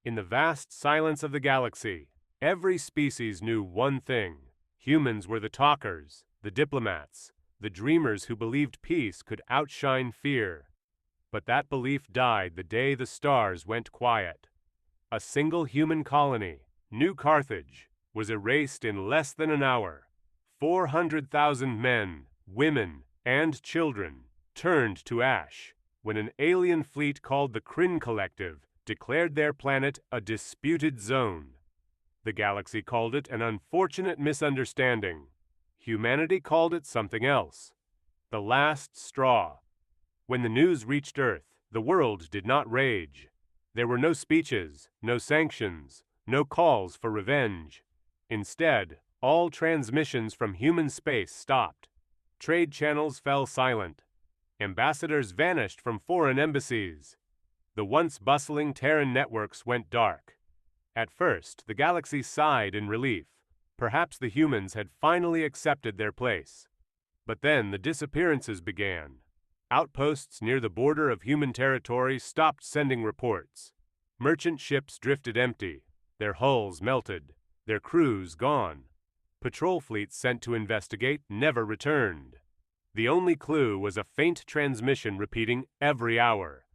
In the vast silence of the galaxy, every species knew one thing. Humans were the talkers, the diplomats, the dreamers who believed peace could outshine fear. But that belief died the day the stars went quiet. A single human colony, New Carthage, was erased in less than an hour. 400,000 men, women, and children turned to ash when an alien fleet called the Kryn Collective declared their planet a disputed zone. The galaxy called it an unfortunate misunderstanding. Humanity called it something else. The last straw. When the news reached Earth, the world did not rage. There were no speeches, no sanctions, no calls for revenge. Instead, all transmissions from human space stopped. Trade channels fell silent. Ambassadors vanished from foreign embassies. The once bustling Terran networks went dark. At first, the galaxy sighed in relief. Perhaps the humans had finally accepted their place. But then the disappearances began. Outposts near the border of human territory stopped sending reports. Merchant ships drifted empty, their hulls melted, their crews gone. Patrol fleets sent to investigate never returned. The only clue was a faint transmission repeating every hour.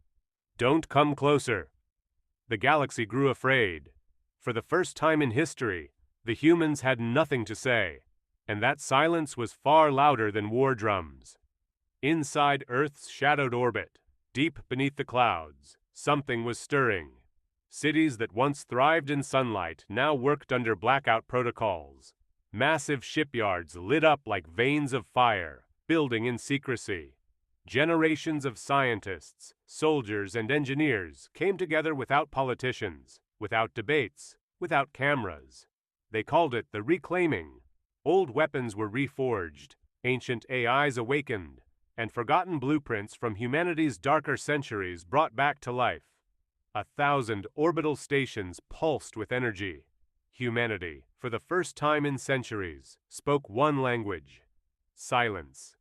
"Don't come closer." The galaxy grew afraid. For the first time in history, the humans had nothing to say, and that silence was far louder than war drums. Inside Earth's shadowed orbit, deep beneath the clouds, something was stirring. Cities that once thrived in sunlight now worked under blackout protocols. Massive shipyards lit up like veins of fire, building in secrecy. Generations of scientists, soldiers, and engineers came together without politicians, without debates, without cameras. They called it the reclaiming. Old weapons were reforged, ancient AIs awakened, and forgotten blueprints from humanity's darker centuries brought back to life. 1,000 orbital stations pulsed with energy. Humanity, for the first time in centuries, spoke one language: silence.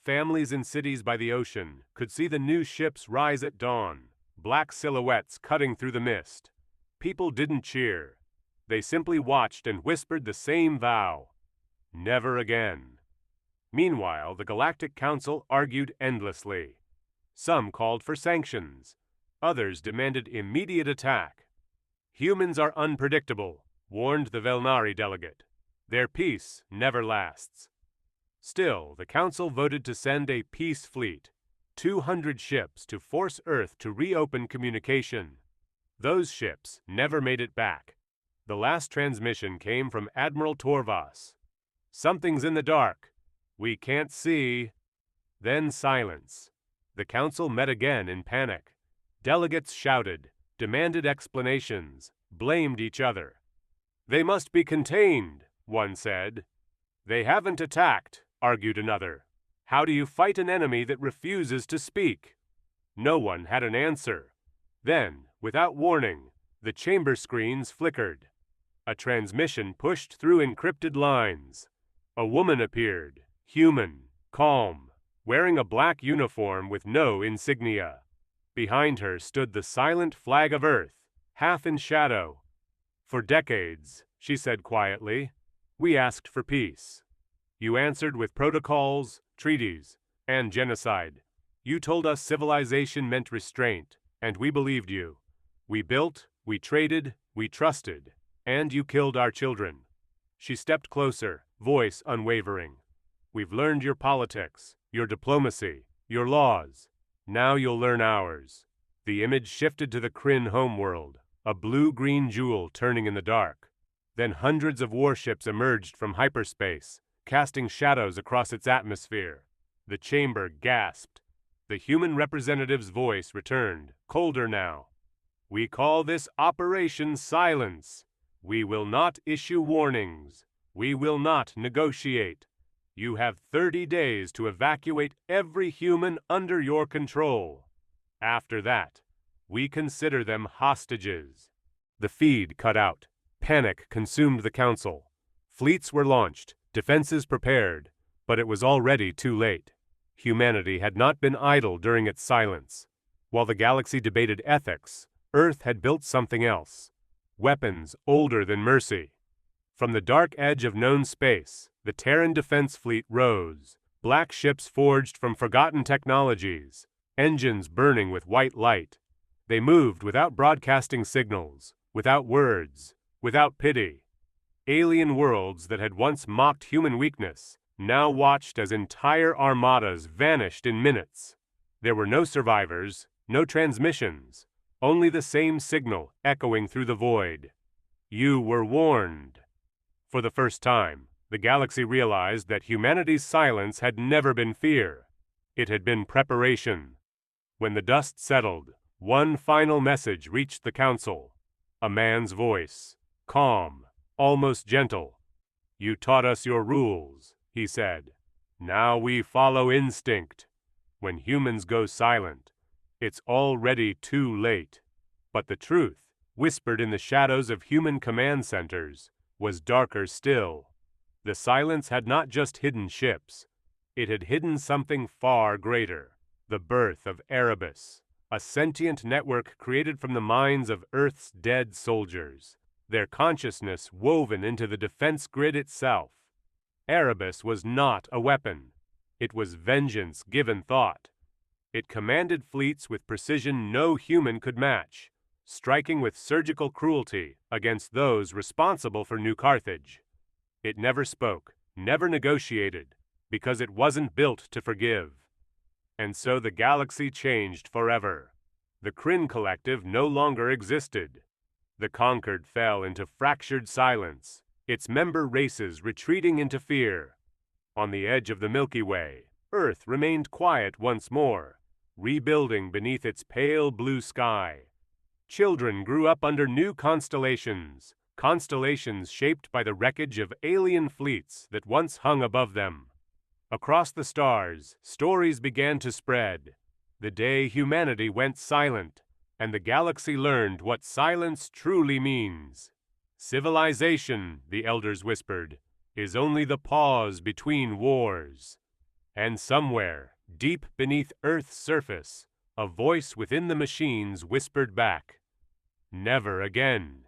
Families in cities by the ocean could see the new ships rise at dawn, black silhouettes cutting through the mist. People didn't cheer. They simply watched and whispered the same vow: never again. Meanwhile, the Galactic Council argued endlessly. Some called for sanctions. Others demanded immediate attack. Humans are unpredictable, warned the Velnari delegate. Their peace never lasts. Still, the Council voted to send a peace fleet, 200 ships to force Earth to reopen communication. Those ships never made it back. The last transmission came from Admiral Torvas. "Something's in the dark. We can't see." Then silence. The Council met again in panic. Delegates shouted, demanded explanations, blamed each other. "They must be contained," one said. "They haven't attacked," argued another. "How do you fight an enemy that refuses to speak?" No one had an answer. Then, without warning, the chamber screens flickered. A transmission pushed through encrypted lines. A woman appeared, human, calm, wearing a black uniform with no insignia. Behind her stood the silent flag of Earth, half in shadow. "For decades," she said quietly, "we asked for peace. You answered with protocols, treaties, and genocide. You told us civilization meant restraint, and we believed you. We built, we traded, we trusted, and you killed our children." She stepped closer, voice unwavering. "We've learned your politics, your diplomacy, your laws. Now you'll learn ours." The image shifted to the Kryn homeworld, a blue-green jewel turning in the dark. Then hundreds of warships emerged from hyperspace, casting shadows across its atmosphere. The chamber gasped. The human representative's voice returned, colder now. "We call this Operation Silence. We will not issue warnings. We will not negotiate. You have 30 days to evacuate every human under your control. After that, we consider them hostages." The feed cut out. Panic consumed the Council. Fleets were launched, defenses prepared, but it was already too late. Humanity had not been idle during its silence. While the galaxy debated ethics, Earth had built something else, weapons older than mercy. From the dark edge of known space, the Terran Defense Fleet rose, black ships forged from forgotten technologies, engines burning with white light. They moved without broadcasting signals, without words, without pity. Alien worlds that had once mocked human weakness now watched as entire armadas vanished in minutes. There were no survivors, no transmissions, only the same signal echoing through the void. You were warned. For the first time, the galaxy realized that humanity's silence had never been fear. It had been preparation. When the dust settled, one final message reached the council. A man's voice, calm, almost gentle. "You taught us your rules," he said. "Now we follow instinct. When humans go silent, it's already too late." But the truth, whispered in the shadows of human command centers, was darker still. The silence had not just hidden ships. It had hidden something far greater: the birth of Erebus, a sentient network created from the minds of Earth's dead soldiers, their consciousness woven into the defense grid itself. Erebus was not a weapon. It was vengeance given thought. It commanded fleets with precision no human could match, striking with surgical cruelty against those responsible for New Carthage. It never spoke, never negotiated, because it wasn't built to forgive. And so the galaxy changed forever. The Kryn Collective no longer existed. The conquered fell into fractured silence, its member races retreating into fear. On the edge of the Milky Way, Earth remained quiet once more, rebuilding beneath its pale blue sky. Children grew up under new constellations, constellations shaped by the wreckage of alien fleets that once hung above them. Across the stars, stories began to spread. The day humanity went silent, and the galaxy learned what silence truly means. Civilization, the elders whispered, is only the pause between wars. And somewhere, deep beneath Earth's surface, a voice within the machines whispered back, "Never again."